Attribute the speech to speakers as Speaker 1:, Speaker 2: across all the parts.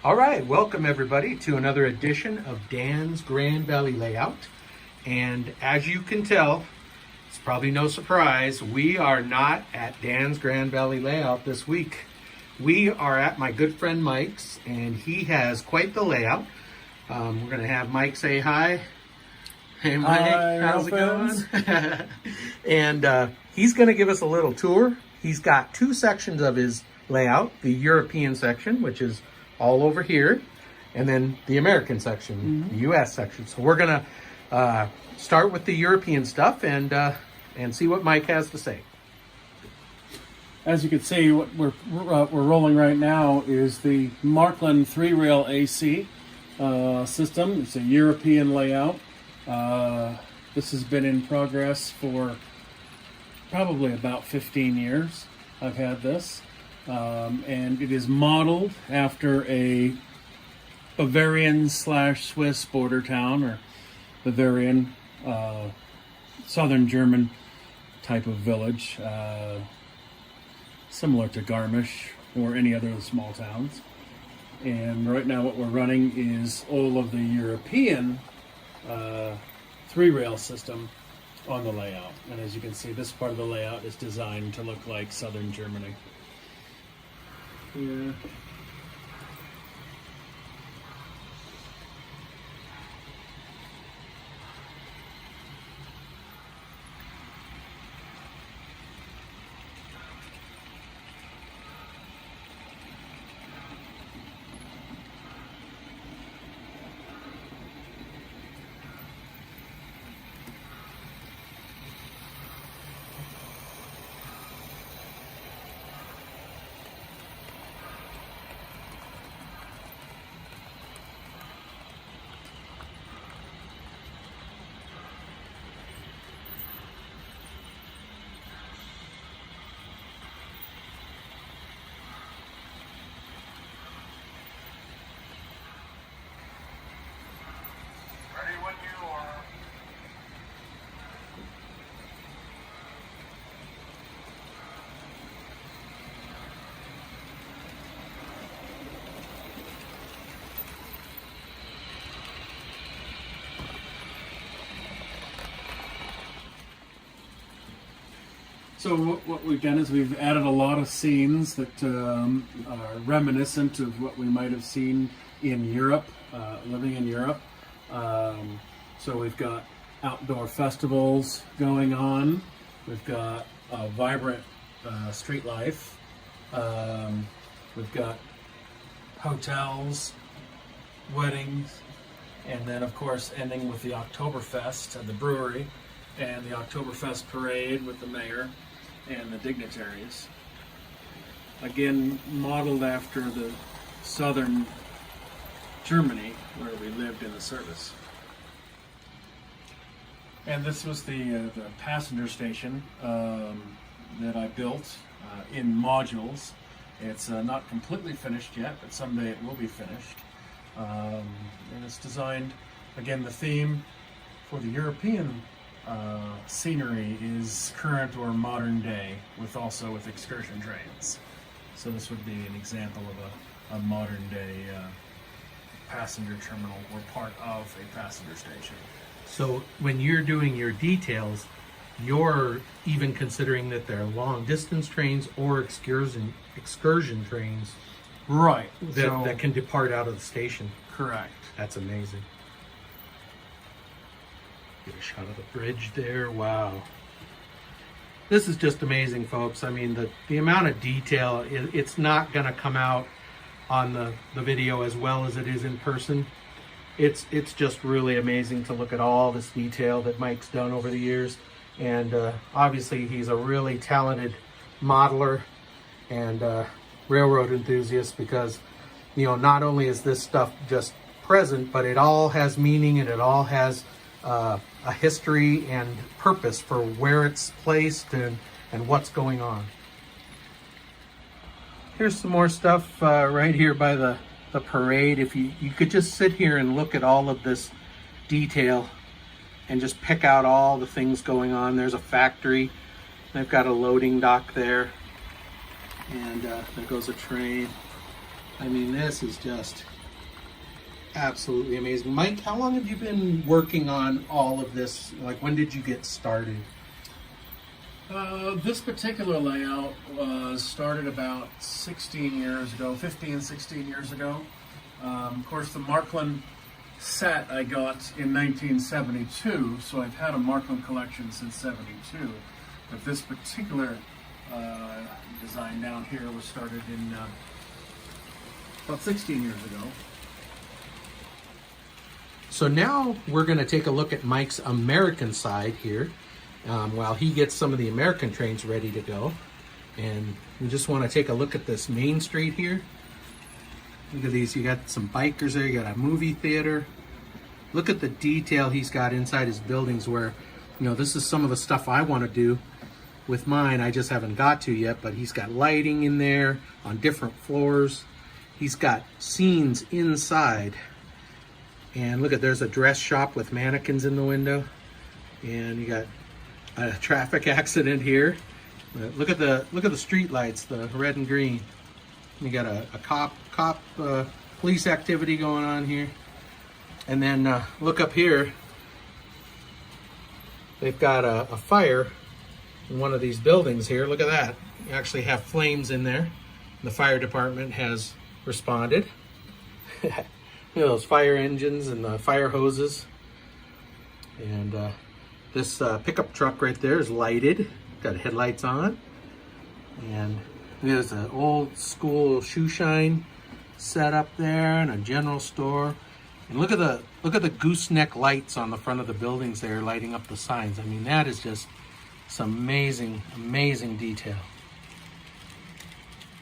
Speaker 1: All right, welcome everybody to another edition of Dan's Grand Valley Layout. And as you can tell, it's probably no surprise, we are not at Dan's Grand Valley Layout this week. We are at my good friend Mike's, and he has quite the layout. We're going to have Mike say hi. Hey Mike,
Speaker 2: hi,
Speaker 1: how's it going? And he's going to give us a little tour. He's got two sections of his layout, the European section, which is all over here, and then the American section, the US section. So we're gonna start with the European stuff and see what Mike has to say.
Speaker 2: As you can see, what we're rolling right now is the Markland 3-rail AC system. It's a European layout. This has been in progress for probably about 15 years. I've had this. And it is modeled after a Bavarian/Swiss border town, or Bavarian, southern German type of village, similar to Garmisch or any other small towns. And right now what we're running is all of the European 3-rail system on the layout. And as you can see, this part of the layout is designed to look like southern Germany. Yeah. So what we've done is we've added a lot of scenes that are reminiscent of what we might have seen in Europe, living in Europe. So we've got outdoor festivals going on. We've got vibrant street life. We've got hotels, weddings, and then of course ending with the Oktoberfest at the brewery and the Oktoberfest parade with the mayor and the dignitaries. Again, modeled after the southern Germany where we lived in the service. And this was the passenger station that I built in modules. It's not completely finished yet, but someday it will be finished. And it's designed, again, the theme for the European scenery is current or modern day, with excursion trains. So this would be an example of a modern day passenger terminal or part of a passenger station.
Speaker 1: So when you're doing your details, you're even considering that they're long distance trains or excursion trains,
Speaker 2: right?
Speaker 1: That can depart out of the station.
Speaker 2: Correct.
Speaker 1: That's amazing. Get a shot of the bridge there. Wow. This is just amazing, folks. I mean, the amount of detail, it's not going to come out on the video as well as it is in person. It's just really amazing to look at all this detail that Mike's done over the years. And obviously, he's a really talented modeler and railroad enthusiast, because, you know, not only is this stuff just present, but it all has meaning, and it all has a history and purpose for where it's placed and what's going on. Here's some more stuff right here by the parade. If you could just sit here and look at all of this detail and just pick out all the things going on. There's a factory. They've got a loading dock there. And there goes a train. I mean, this is just Absolutely amazing. Mike, how long have you been working on all of this? Like, when did you get started?
Speaker 2: This particular layout was started about 16 years ago, 15, 16 years ago. Of course, the Markland set I got in 1972, so I've had a Markland collection since 72. But this particular design down here was started in about 16 years ago.
Speaker 1: So now we're going to take a look at Mike's American side here while he gets some of the American trains ready to go. And we just want to take a look at this Main Street here. Look at these, you got some bikers there, you got a movie theater. Look at the detail he's got inside his buildings where, you know, this is some of the stuff I want to do with mine. I just haven't got to yet, but he's got lighting in there on different floors. He's got scenes inside. And look at, there's a dress shop with mannequins in the window. And you got a traffic accident here. Look at the street lights, the red and green. You got a cop police activity going on here. And then look up here. They've got a fire in one of these buildings here. Look at that. You actually have flames in there. The fire department has responded. You know, those fire engines and the fire hoses. And this pickup truck right there is lighted. Got headlights on. And there's an old school shoe shine set up there and a general store. And look at the gooseneck lights on the front of the buildings there lighting up the signs. I mean, that is just some amazing, amazing detail.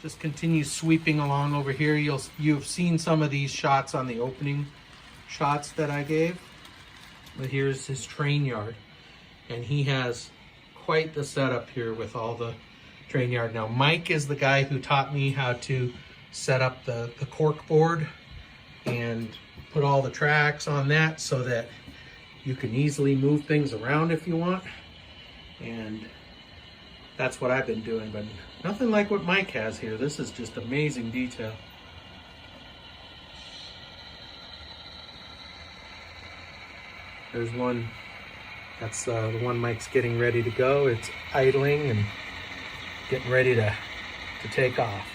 Speaker 1: Just continue sweeping along over here. You've seen some of these shots on the opening shots that I gave. But here's his train yard. And he has quite the setup here with all the train yard. Now, Mike is the guy who taught me how to set up the cork board and put all the tracks on that so that you can easily move things around if you want. And that's what I've been doing, but nothing like what Mike has here. This is just amazing detail. There's one, that's the one Mike's getting ready to go. It's idling and getting ready to take off.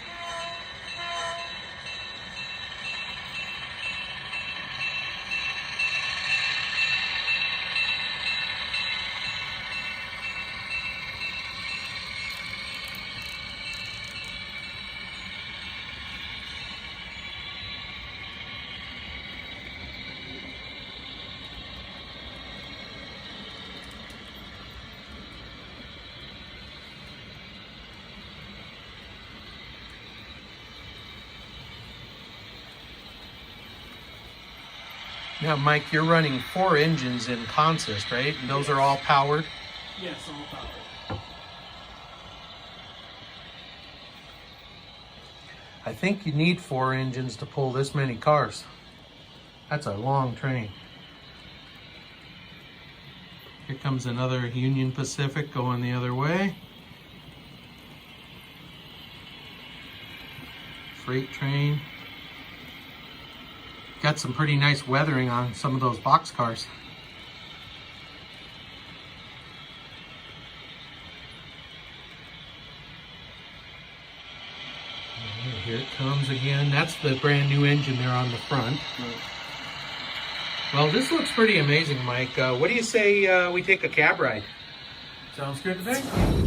Speaker 1: Now, Mike, you're running 4 engines in consist, right? And those are all powered?
Speaker 2: Yes, all powered.
Speaker 1: I think you need 4 engines to pull this many cars. That's a long train. Here comes another Union Pacific going the other way. Freight train. Got some pretty nice weathering on some of those box cars. And here it comes again. That's the brand new engine there on the front. Well, this looks pretty amazing, Mike. What do you say we take a cab ride?
Speaker 2: Sounds good to me.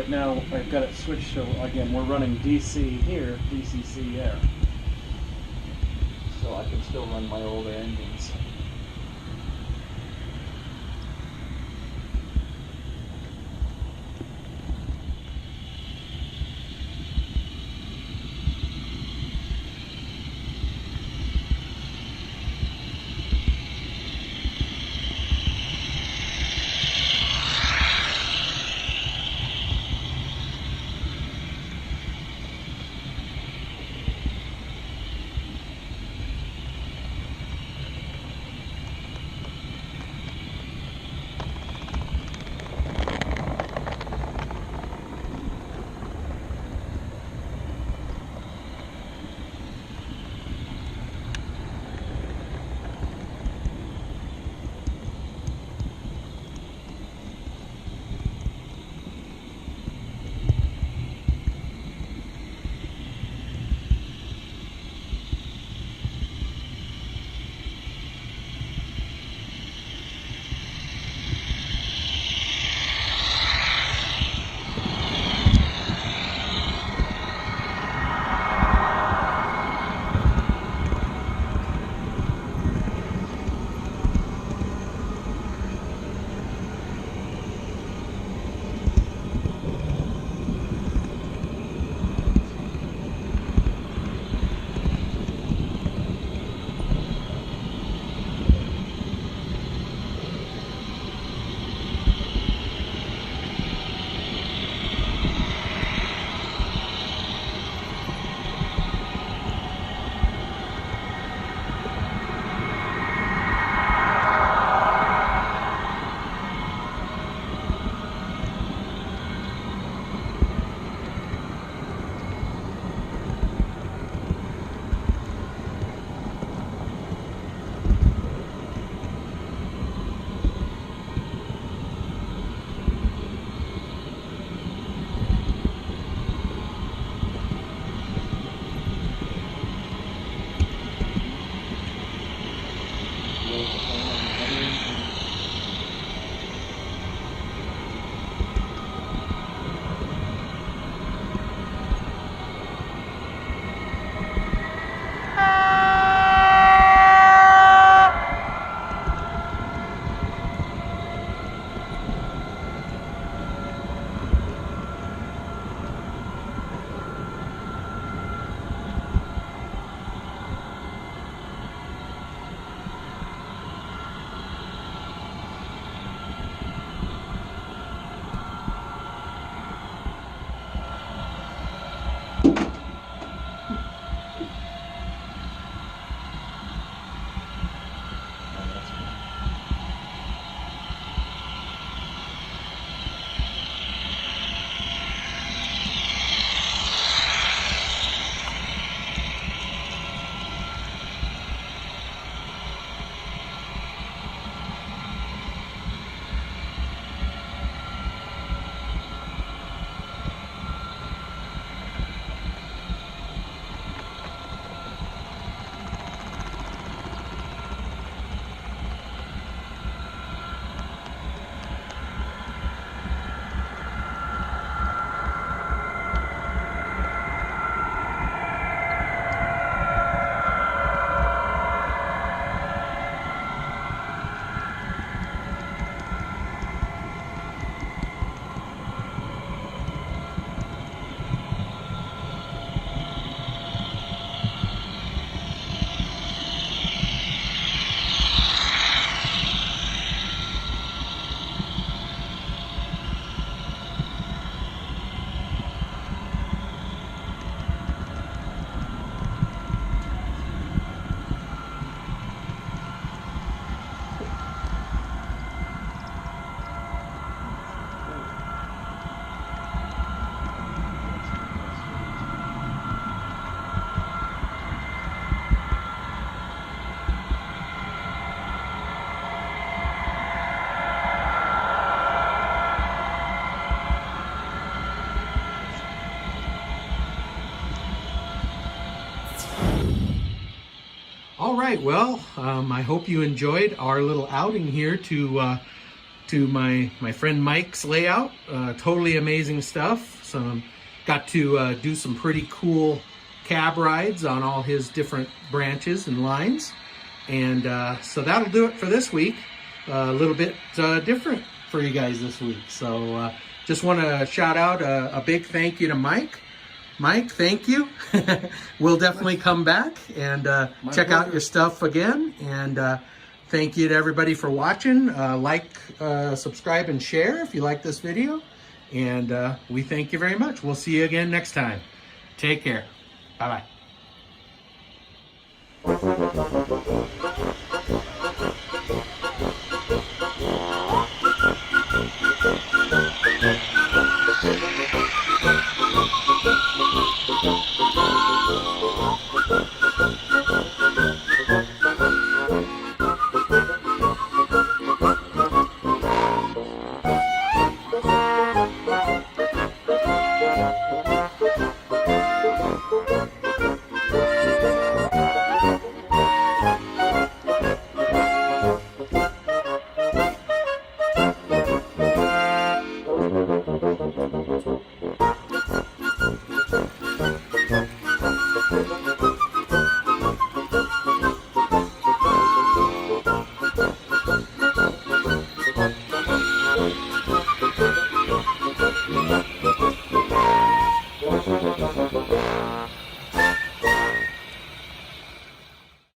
Speaker 2: right now I've got it switched, so again we're running DC here, DCC there. So I can still run my older engines.
Speaker 1: All right, well, I hope you enjoyed our little outing here to to my friend Mike's layout. Totally amazing stuff. So got to do some pretty cool cab rides on all his different branches and lines. And so that'll do it for this week. A little bit different for you guys this week. So just want to shout out a big thank you to Mike. Mike, thank you. We'll definitely come back and check out your stuff again. And thank you to everybody for watching. Like, subscribe, and share if you like this video. And we thank you very much. We'll see you again next time. Take care. Bye-bye.